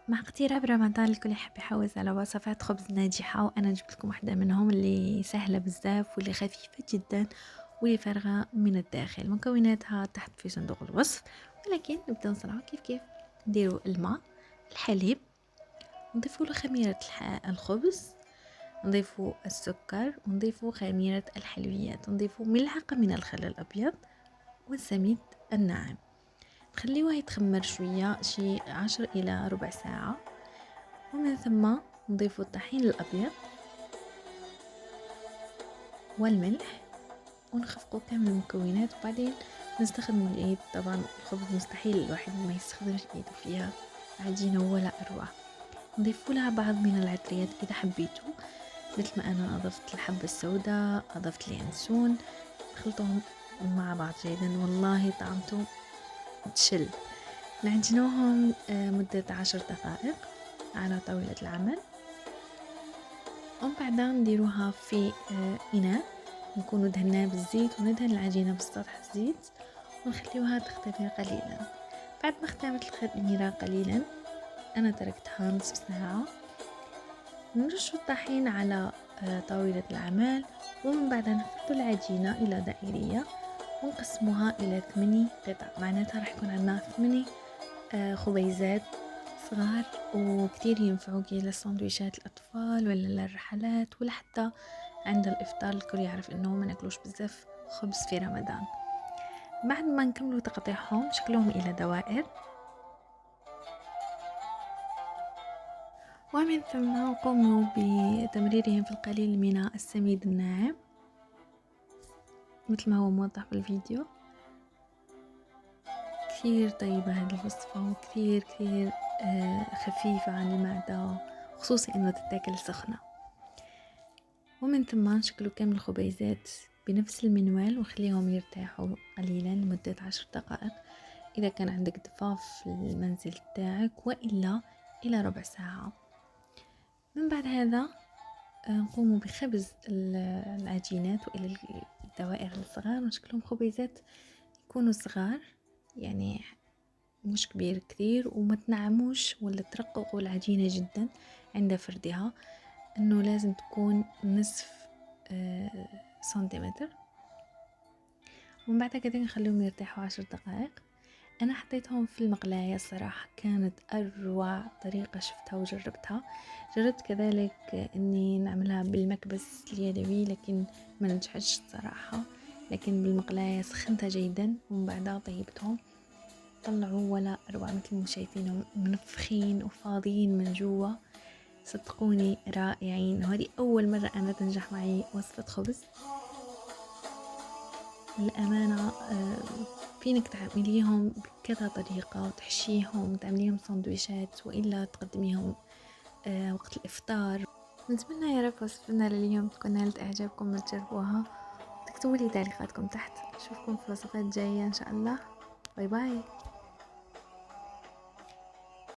مع اقتراب رمضان الكل يحب يحوز على وصفات خبز ناجحة، وأنا جبت لكم واحدة منهم اللي سهلة بزاف واللي خفيفة جدا واللي فارغة من الداخل. مكوناتها تحت في صندوق الوصف، ولكن نبدأ نصنعها كيف كيف. نديروا الماء، الحليب، نضيفوا له خميرة الخبز، نضيفوا السكر، ونضيفوا خميرة الحلويات، نضيفوا ملعقة من الخل الأبيض والزبيب الناعم. نخليوه يتخمر شوية شي 10 إلى ربع ساعة، ومن ثم نضيف الطحين الأبيض والملح ونخفقوا كامل المكونات، وبعدين نستخدم اليد. طبعا الخبز مستحيل الواحد ما يستخدمش ايده فيها عجينة ولا أروع. نضيف لها بعض من العطريات إذا حبيتوا، مثل ما أنا أضفت الحبة السوداء، أضفت اليانسون، خلطهم مع بعض جيدا. والله طعمته تشل. نعجنوهم مدة 10 دقائق على طاولة العمل، ومن بعدها نديروها في إناء نكون دهناه بالزيت، وندهن العجينة بالسطح الزيت ونخليوها تختمر قليلا. بعد ما اختمرت الخميرة قليلا أنا تركتها نصف ساعة. نرش الطحين على طاولة العمل، ومن بعدها نفرد العجينة إلى دائرية ونقسمها إلى 8 قطع. معناتها راح يكون عندنا 8 خبيزات صغار، وكتير ينفعوا كي للسندويشات الأطفال ولا للرحلات ولا حتى عند الإفطار. الكل يعرف إنه ما ناكلوش بزاف خبز في رمضان. بعد ما نكملوا تقطيعهم شكلهم إلى دوائر، ومن ثم قوموا بتمريرهم في القليل من السميد الناعم مثل ما هو موضح في الفيديو. كثير طيبة هذه الوصفة، وكثير كثير خفيفة عن المعدة، خصوصي انه تتاكل سخنة. ومن ثم نشكلوا كامل الخبيزات بنفس المنوال ونخليهم يرتاحوا قليلا لمدة 10 دقائق اذا كان عندك ضفاف في المنزل تاعك، والا الى ربع ساعة. من بعد هذا نقوم بخبز العجينات والى الدوائر الصغار، ونشكلهم خبيزات يكونوا صغار، يعني مش كبير كثير، وما تنعموش ولا ترققوا العجينة جدا عند فردها، انه لازم تكون نصف سنتيمتر. ومن بعد كده نخليهم يرتاحوا 10 دقائق. انا حطيتهم في المقلاية، صراحة كانت اروع طريقة شفتها وجربتها. جربت كذلك اني نعملها بالمكبس اليدوي لكن ما نجحش صراحة، لكن بالمقلاية سخنتها جيدا ومن بعدها طيبتهم، طلعوا ولا أروع مثل ما شايفينهم منفخين وفاضيين من جوا. صدقوني رائعين، وهذه أول مرة أنا تنجح معي وصفة خبز للأمانة. فينك تعمليهم بكذا طريقة وتحشيهم وتعمليهم سندويشات، وإلا تقدميهم وقت الإفطار. نتمنى يا رب وصفتنا لليوم تكون نالت إعجابكم وتجربوها، تكتبوا لي تعليقاتكم تحت. أشوفكم في وصفات جاية إن شاء الله. باي باي.